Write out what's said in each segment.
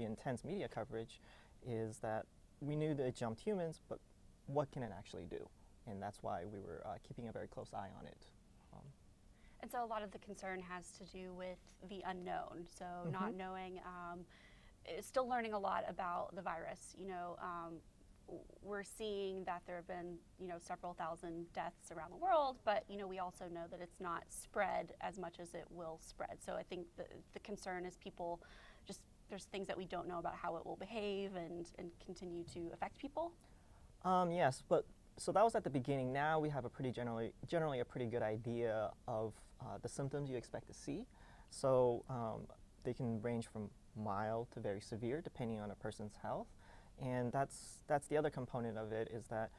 the intense media coverage is that we knew that it jumped humans, but what can it actually do? And that's why we were keeping a very close eye on it. And so a lot of the concern has to do with the unknown. So not knowing, still learning a lot about the virus. We're seeing that there have been, several thousand deaths around the world, but, we also know that it's not spread as much as it will spread. So I think the concern is people there's things that we don't know about how it will behave and continue to affect people. Yes, but so that was at the beginning. Now we have a pretty generally a pretty good idea of the symptoms you expect to see. So they can range from mild to very severe depending on a person's health. And that's the other component of it, is that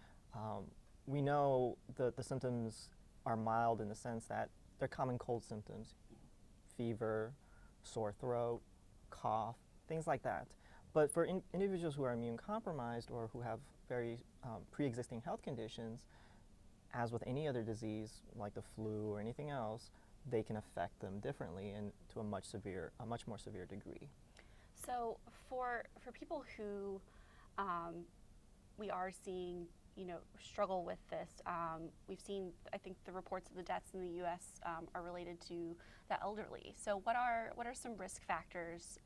we know the symptoms are mild in the sense that they're common cold symptoms: fever, sore throat, cough, things like that. But for individuals who are immune compromised or who have very pre-existing health conditions, as with any other disease like the flu or anything else, they can affect them differently and to a much more severe degree. So for people who we are seeing, struggle with this, we've seen, I think, the reports of the deaths in the U.S. Are related to the elderly. So what are some risk factors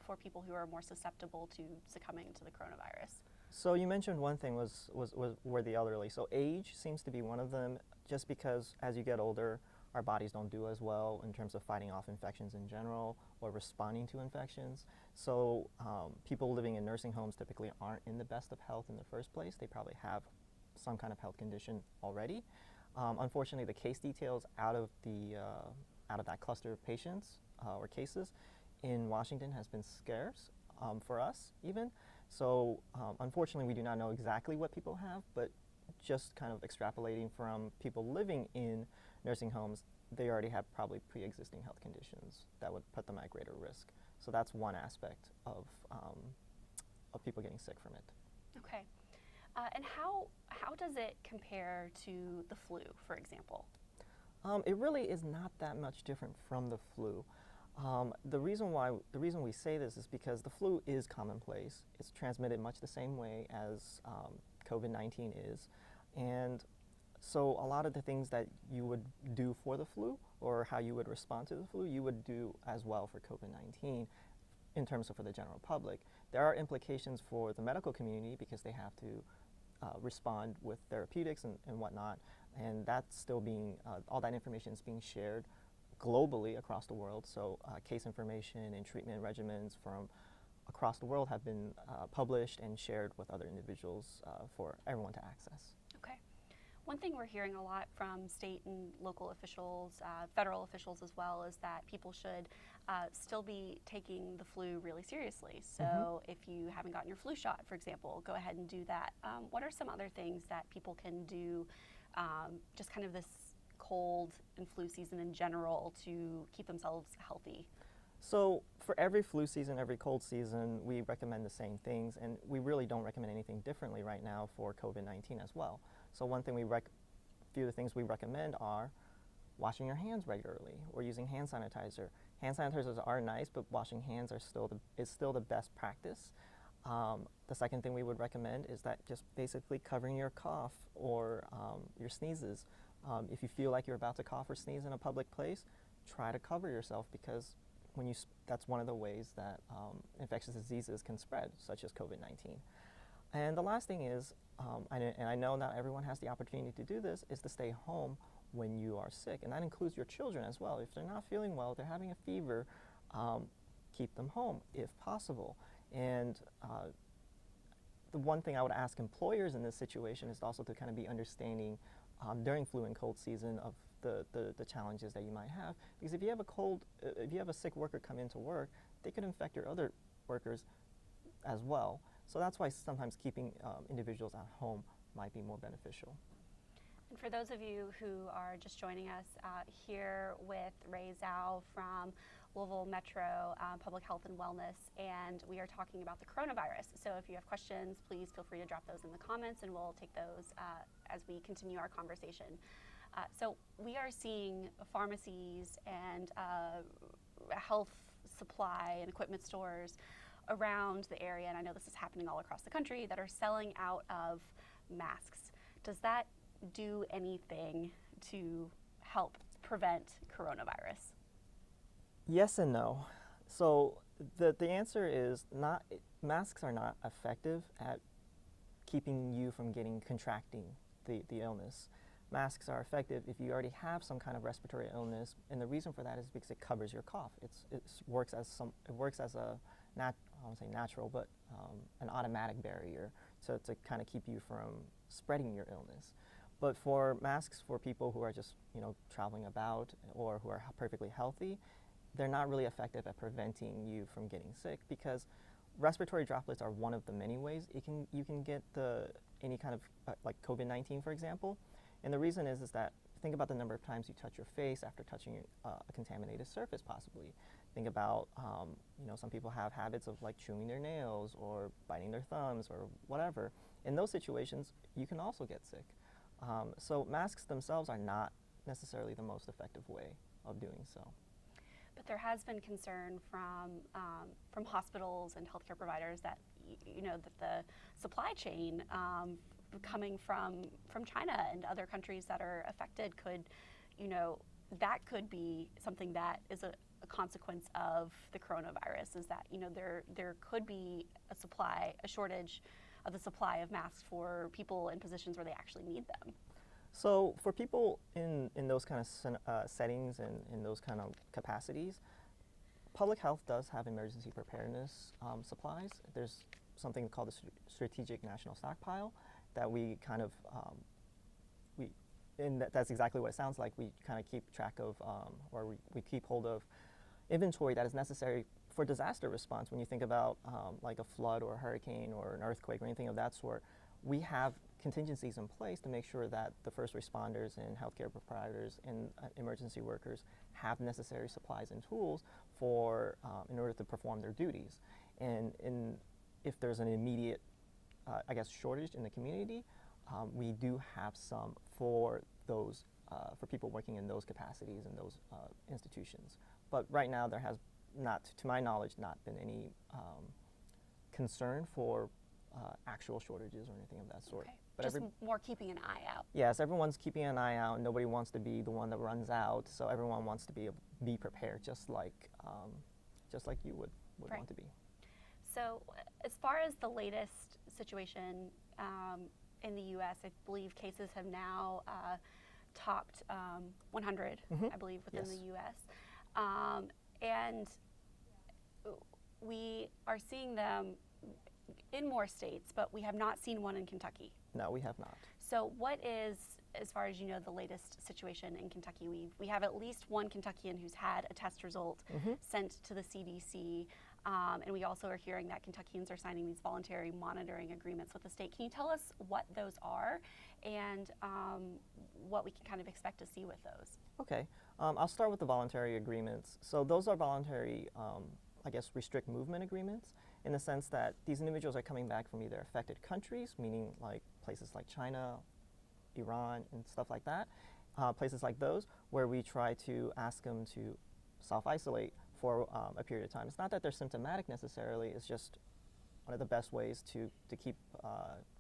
for people who are more susceptible to succumbing to the coronavirus? So you mentioned one thing were the elderly. So age seems to be one of them, just because as you get older, our bodies don't do as well in terms of fighting off infections in general or responding to infections. So people living in nursing homes typically aren't in the best of health in the first place. They probably have some kind of health condition already. Unfortunately, the case details out of that cluster of patients or cases in Washington has been scarce for us even. So unfortunately, we do not know exactly what people have, but just kind of extrapolating from people living in nursing homes, they already have probably pre-existing health conditions that would put them at greater risk. So that's one aspect of people getting sick from it. Okay. And how does it compare to the flu, for example? It really is not that much different from the flu. The reason we say this is because the flu is commonplace. It's transmitted much the same way as COVID-19 is, and so a lot of the things that you would do for the flu or how you would respond to the flu, you would do as well for COVID-19 in terms of for the general public. There are implications for the medical community because they have to respond with therapeutics and whatnot, and that's still being, all that information is being shared globally across the world. So case information and treatment regimens from across the world have been published and shared with other individuals for everyone to access. Okay. One thing we're hearing a lot from state and local officials, federal officials as well, is that people should still be taking the flu really seriously. So if you haven't gotten your flu shot, for example, go ahead and do that. What are some other things that people can do, just kind of this cold and flu season in general, to keep themselves healthy? So for every flu season, every cold season, we recommend the same things, and we really don't recommend anything differently right now for COVID-19 as well. So one thing few of the things we recommend are washing your hands regularly or using hand sanitizer. Hand sanitizers are nice, but washing hands is still the best practice. The second thing we would recommend is that just basically covering your cough or your sneezes. If you feel like you're about to cough or sneeze in a public place, try to cover yourself, because that's one of the ways that infectious diseases can spread, such as COVID-19. And the last thing is, and I know not everyone has the opportunity to do this, is to stay home when you are sick. And that includes your children as well. If they're not feeling well, if they're having a fever, keep them home if possible. And the one thing I would ask employers in this situation is also to kind of be understanding during flu and cold season of the challenges that you might have, because if you have a sick worker come into work, they could infect your other workers as well. So that's why sometimes keeping individuals at home might be more beneficial. And for those of you who are just joining us here with Rui Zhao from Louisville Metro Public Health and Wellness, and we are talking about the coronavirus. So if you have questions, please feel free to drop those in the comments, and we'll take those as we continue our conversation. So we are seeing pharmacies and health supply and equipment stores around the area, and I know this is happening all across the country, that are selling out of masks. Does that do anything to help prevent coronavirus? Yes and no. So the answer is not, masks are not effective at keeping you from contracting the illness. Masks are effective if you already have some kind of respiratory illness, and the reason for that is because it covers your cough. It works as a I won't say natural, but an automatic barrier to kind of keep you from spreading your illness. But for masks for people who are just traveling about or who are perfectly healthy, they're not really effective at preventing you from getting sick, because respiratory droplets are one of the many ways you can get any kind of like COVID-19, for example. And the reason is that think about the number of times you touch your face after touching a contaminated surface, possibly. Think about some people have habits of like chewing their nails or biting their thumbs or whatever. In those situations, you can also get sick. So masks themselves are not necessarily the most effective way of doing so. But there has been concern from hospitals and healthcare providers that that the supply chain coming from China and other countries that are affected could, that could be something that is a consequence of the coronavirus. Is that there could be a shortage of the supply of masks for people in positions where they actually need them. So for people in those kind of settings and in those kind of capacities, public health does have emergency preparedness supplies. There's something called the Strategic National Stockpile that we kind of, that's exactly what it sounds like. We kind of keep track of, or we keep hold of inventory that is necessary for disaster response. When you think about like a flood or a hurricane or an earthquake or anything of that sort, we have contingencies in place to make sure that the first responders and healthcare providers and emergency workers have necessary supplies and tools in order to perform their duties. And if there's an immediate, shortage in the community, we do have some for those for people working in those capacities and those institutions. But right now, there has not, to my knowledge, not been any concern for actual shortages or anything of that sort. Okay. But just more keeping an eye out. Yes, everyone's keeping an eye out. Nobody wants to be the one that runs out, so everyone wants to be prepared, just like you would right. want to be. So, as far as the latest situation in the U.S., I believe cases have now topped 100, I believe, within Yes. the U.S. And we are seeing them in more states, but we have not seen one in Kentucky. No, we have not. So what is, as far as you know, the latest situation in Kentucky? We have at least one Kentuckian who's had a test result sent to the CDC, and we also are hearing that Kentuckians are signing these voluntary monitoring agreements with the state. Can you tell us what those are and what we can kind of expect to see with those? Okay, I'll start with the voluntary agreements. So those are voluntary, restrict movement agreements, in the sense that these individuals are coming back from either affected countries, meaning like places like China, Iran, and stuff like that, places like those, where we try to ask them to self-isolate for a period of time. It's not that they're symptomatic necessarily, it's just one of the best ways to keep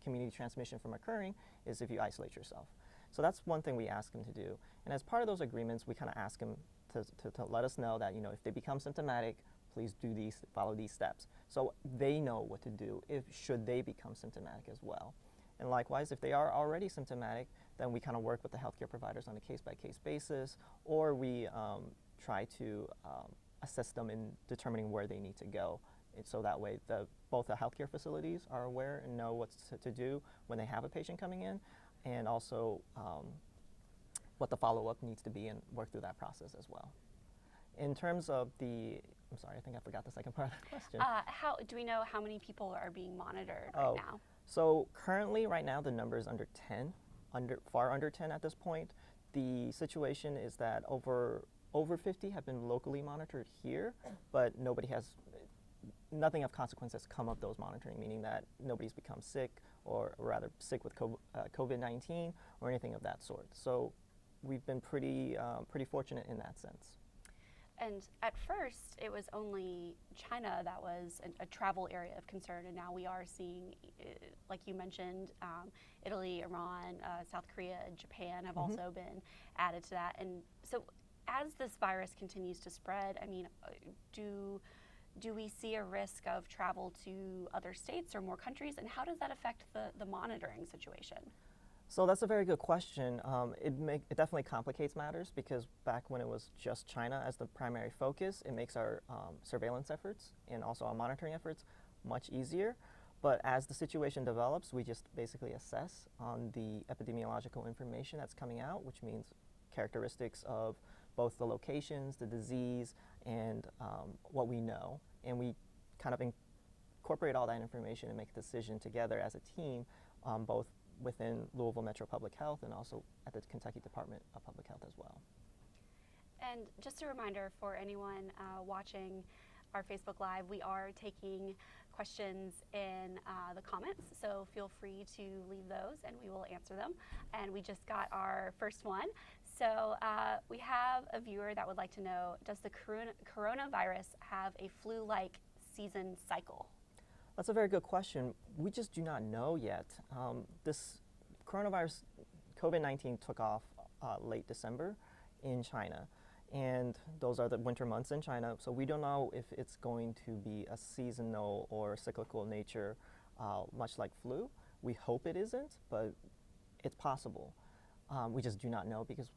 community transmission from occurring is if you isolate yourself. So that's one thing we ask them to do. And as part of those agreements, we kind of ask them to let us know that, if they become symptomatic, please follow these steps. So they know what to do should they become symptomatic as well. And likewise, if they are already symptomatic, then we kind of work with the healthcare providers on a case-by-case basis, or we try to assist them in determining where they need to go. And so that way, both the healthcare facilities are aware and know what to do when they have a patient coming in, and also what the follow-up needs to be, and work through that process as well. In terms of I'm sorry, I think I forgot the second part of the question. How do we know how many people are being monitored right now? So currently, right now, the number is under 10, far under 10 at this point. The situation is that over 50 have been locally monitored here, but nothing of consequence has come of those monitoring, meaning that nobody's become sick, or rather sick with COVID-19 or anything of that sort. So we've been pretty fortunate in that sense. And at first, it was only China that was a travel area of concern, and now we are seeing, like you mentioned, Italy, Iran, South Korea, and Japan have also been added to that. And so, as this virus continues to spread, I mean, do we see a risk of travel to other states or more countries, and how does that affect the monitoring situation? So that's a very good question. It definitely complicates matters because back when it was just China as the primary focus, it makes our surveillance efforts and also our monitoring efforts much easier. But as the situation develops, we just basically assess on the epidemiological information that's coming out, which means characteristics of both the locations, the disease, and what we know. And we kind of incorporate all that information and make a decision together as a team, both within Louisville Metro Public Health and also at the Kentucky Department of Public Health as well. And just a reminder for anyone watching our Facebook Live, we are taking questions in the comments, so feel free to leave those and we will answer them. And we just got our first one. So we have a viewer that would like to know, does the coronavirus have a flu-like season cycle? That's a very good question. We just do not know yet. This coronavirus, COVID-19, took off late December in China. And those are the winter months in China. So we don't know if it's going to be a seasonal or cyclical nature, much like flu. We hope it isn't, but it's possible. We just do not know because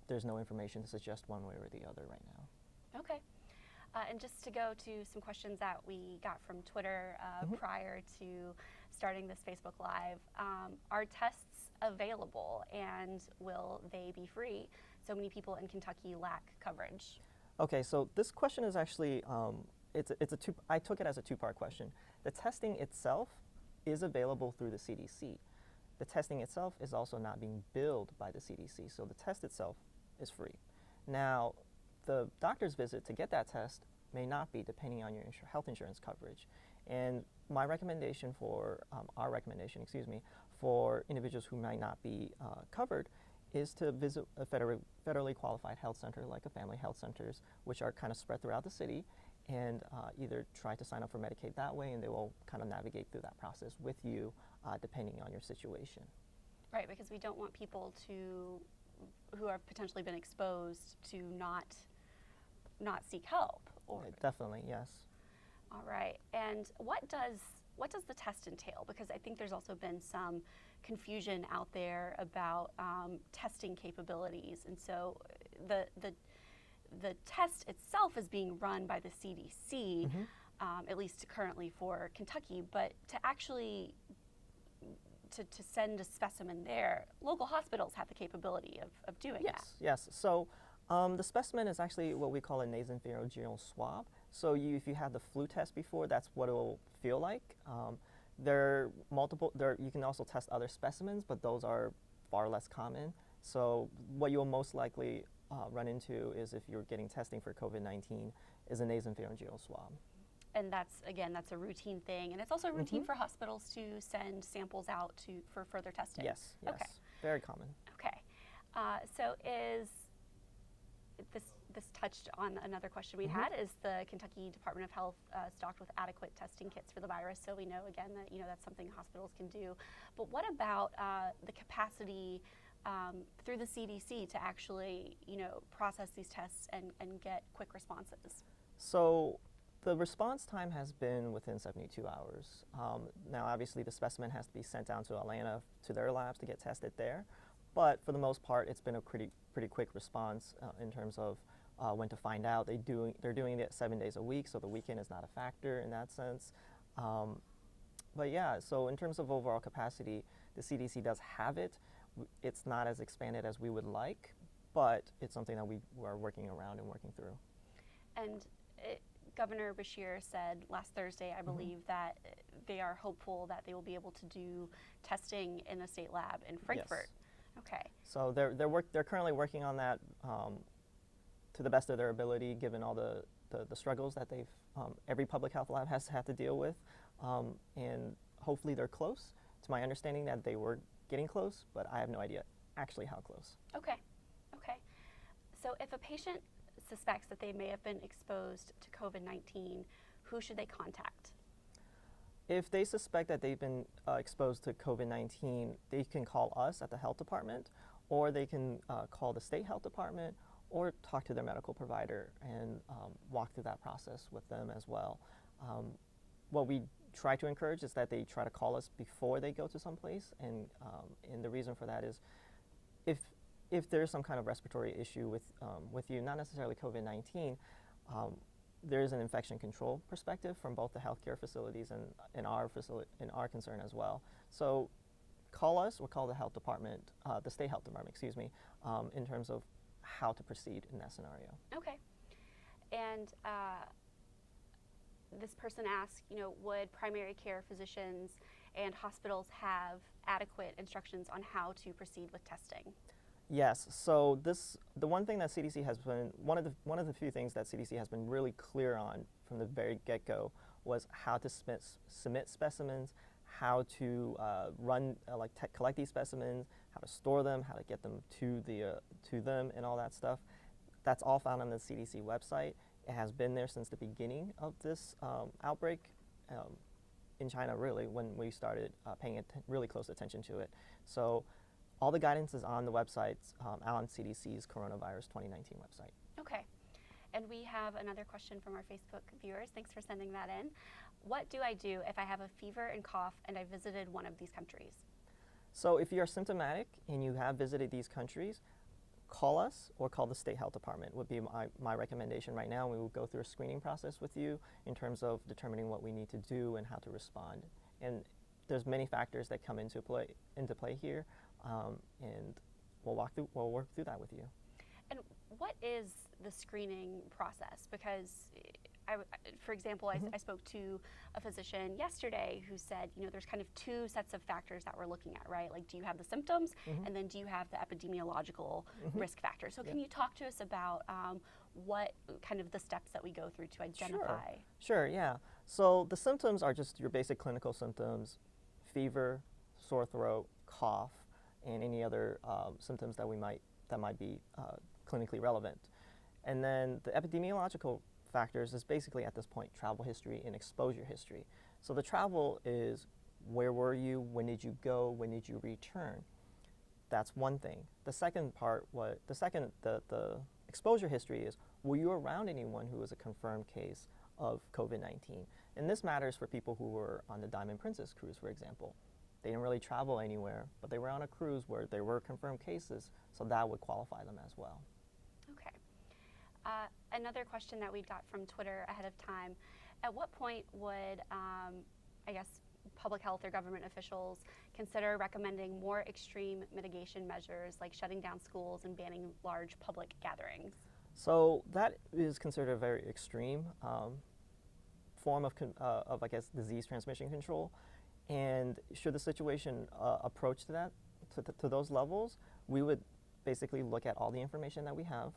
there's no information to suggest one way or the other right now. Okay. And just to go to some questions that we got from Twitter prior to starting this Facebook Live, are tests available and will they be free? So many people in Kentucky lack coverage. Okay, so this question is actually, I took it as a two-part question. The testing itself is available through the CDC. The testing itself is also not being billed by the CDC, so the test itself is free. Now, the doctor's visit to get that test may not be, depending on your health insurance coverage. And my recommendation our recommendation, for individuals who might not be covered is to visit a federally qualified health center like a family health centers, which are kind of spread throughout the city, and either try to sign up for Medicaid that way, and they will kind of navigate through that process with you, depending on your situation. Right, because we don't want people who have potentially been exposed to not seek help. Definitely, yes. All right, and what does the test entail? Because I think there's also been some confusion out there about testing capabilities, and so the test itself is being run by the CDC, at least currently for Kentucky, but to actually to send a specimen there, local hospitals have the capability of doing that. Yes. So the specimen is actually what we call a nasopharyngeal swab. So if you had the flu test before, that's what it will feel like. You can also test other specimens, but those are far less common. So what you'll most likely run into is, if you're getting testing for COVID-19, is a nasopharyngeal swab. And that's a routine thing, and it's also routine for hospitals to send samples out for further testing. Yes. Okay. Very common. Okay. So is this touched on another question we had, is the Kentucky Department of Health stocked with adequate testing kits for the virus? So we know, again, that that's something hospitals can do. But what about the capacity through the CDC to actually process these tests and get quick responses? So the response time has been within 72 hours. Now, obviously, the specimen has to be sent down to Atlanta to their labs to get tested there. But for the most part, it's been a pretty quick response in terms of when to find out. They're doing it 7 days a week, so the weekend is not a factor in that sense. But yeah, so in terms of overall capacity, the CDC does have it. It's not as expanded as we would like, but it's something that we are working around and working through. And Governor Beshear said last Thursday, I believe, that they are hopeful that they will be able to do testing in the state lab in Frankfurt. Yes. Okay. So they're currently working on that to the best of their ability, given all the struggles that every public health lab has had to deal with, and hopefully they're close. It's my understanding that they were getting close, but I have no idea actually how close. Okay. So if a patient suspects that they may have been exposed to COVID-19, who should they contact? If they suspect that they've been exposed to COVID-19, they can call us at the health department, or they can call the state health department, or talk to their medical provider and walk through that process with them as well. What we try to encourage is that they try to call us before they go to someplace, and the reason for that is if there's some kind of respiratory issue with you, not necessarily COVID-19, there's an infection control perspective from both the healthcare facilities and our concern as well. So call us or call the health department, the state health department, excuse me, in terms of how to proceed in that scenario. Okay. And this person asks, would primary care physicians and hospitals have adequate instructions on how to proceed with testing? Yes. So the one thing that CDC has been one of the few things that CDC has been really clear on from the very get-go was how to submit specimens, how to collect these specimens, how to store them, how to get them to them, and all that stuff. That's all found on the CDC website. It has been there since the beginning of this outbreak in China, really, when we started paying really close attention to it. So all the guidance is on the website, on CDC's Coronavirus 2019 website. Okay. And we have another question from our Facebook viewers. Thanks for sending that in. What do I do if I have a fever and cough and I visited one of these countries? So if you're symptomatic and you have visited these countries, call us or call the state health department would be my recommendation right now. We will go through a screening process with you in terms of determining what we need to do and how to respond. And there's many factors that come into play here, and we'll work through that with you. And what is the screening process? Because for example, I spoke to a physician yesterday who said, there's kind of two sets of factors that we're looking at, right? Like, do you have the symptoms, and then do you have the epidemiological risk factors? So can you talk to us about what kind of the steps that we go through to identify? Sure, yeah. So the symptoms are just your basic clinical symptoms: fever, sore throat, cough, and any other symptoms that might be clinically relevant. And then the epidemiological factors is basically at this point travel history and exposure history. So the travel is where were you, when did you go, when did you return? That's one thing. The second part, the exposure history is, were you around anyone who was a confirmed case of COVID-19? And this matters for people who were on the Diamond Princess cruise, for example. They didn't really travel anywhere, but they were on a cruise where there were confirmed cases, so that would qualify them as well. Okay. Another question that we got from Twitter ahead of time: at what point would, public health or government officials consider recommending more extreme mitigation measures like shutting down schools and banning large public gatherings? So that is considered a very extreme form of disease transmission control. And should the situation approach to that, to those levels, we would basically look at all the information that we have.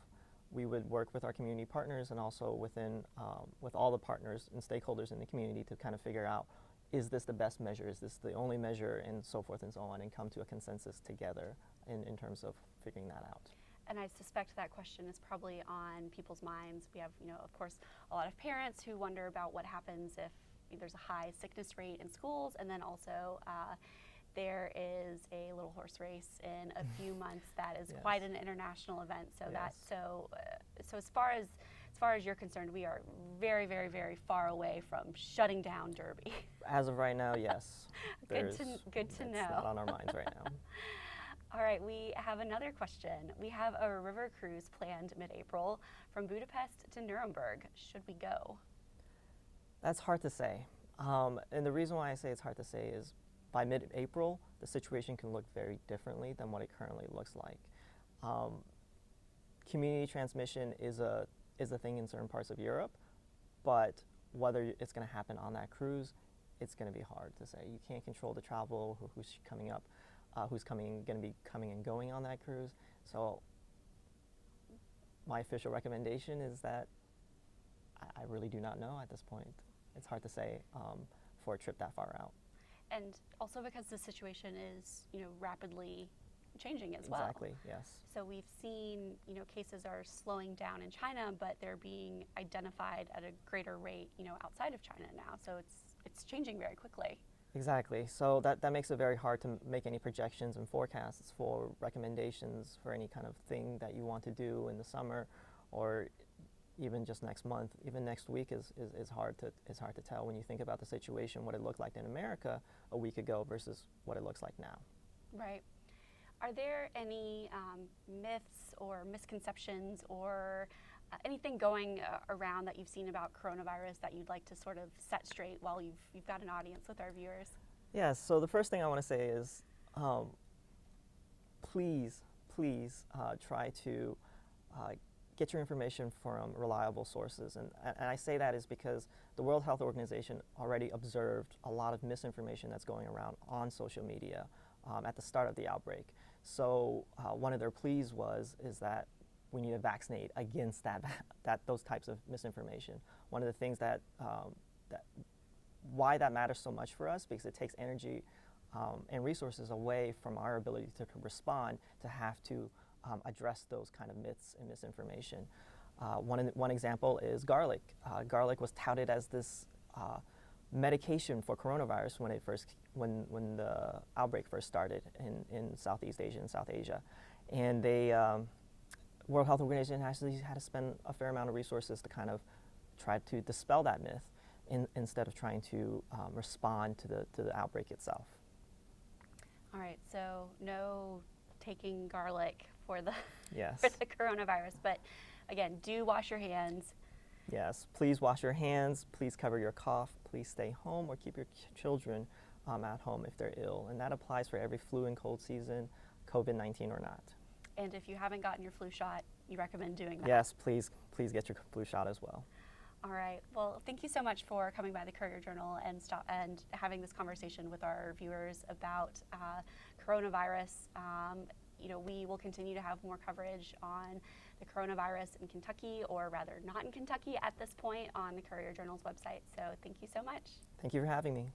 We would work with our community partners and also with all the partners and stakeholders in the community to kind of figure out, is this the best measure, is this the only measure, and so forth and so on, and come to a consensus together in terms of figuring that out. And I suspect that question is probably on people's minds. We have, of course, a lot of parents who wonder about what happens if there's a high sickness rate in schools, and then also there is a little horse race in a few months that is quite an international event. So so as far as you're concerned, we are very, very, very far away from shutting down Derby. As of right now, yes. Good to know. It's not on our minds right now. All right, we have another question. We have a river cruise planned mid-April from Budapest to Nuremberg. Should we go? That's hard to say. And the reason why I say it's hard to say is by mid-April, the situation can look very differently than what it currently looks like. Community transmission is a thing in certain parts of Europe, but whether it's going to happen on that cruise, it's going to be hard to say. You can't control the travel, who's coming up, going to be coming and going on that cruise. So my official recommendation is that I really do not know at this point. It's hard to say for a trip that far out. And also because the situation is, rapidly changing as well. Exactly, yes. So we've seen, cases are slowing down in China, but they're being identified at a greater rate, outside of China now. So it's changing very quickly. Exactly. So that makes it very hard to make any projections and forecasts for recommendations for any kind of thing that you want to do in the summer, or even just next month. Even next week is hard to tell when you think about the situation, what it looked like in America a week ago versus what it looks like now. Right. Are there any myths or misconceptions or anything going around that you've seen about coronavirus that you'd like to sort of set straight while you've got an audience with our viewers? Yes, so the first thing I want to say is please try to get your information from reliable sources. And I say that is because the World Health Organization already observed a lot of misinformation that's going around on social media at the start of the outbreak. So one of their pleas is that we need to vaccinate against those types of misinformation. One of the things why that matters so much for us, because it takes energy and resources away from our ability to respond, to have to address those kind of myths and misinformation. One example is garlic. Garlic was touted as this medication for coronavirus when the outbreak first started in Southeast Asia and South Asia, and World Health Organization actually had to spend a fair amount of resources to kind of try to dispel that myth instead of trying to respond to the outbreak itself. All right, so no taking garlic for the Yes. for the coronavirus, but again, do wash your hands. Yes, please wash your hands, please cover your cough, please stay home or keep your children at home if they're ill. And that applies for every flu and cold season, COVID-19 or not. And if you haven't gotten your flu shot, you recommend doing that. Yes, please get your flu shot as well. All right. Well, thank you so much for coming by the Courier Journal and having this conversation with our viewers about coronavirus. We will continue to have more coverage on the coronavirus in Kentucky, or rather not in Kentucky at this point, on the Courier Journal's website. So thank you so much. Thank you for having me.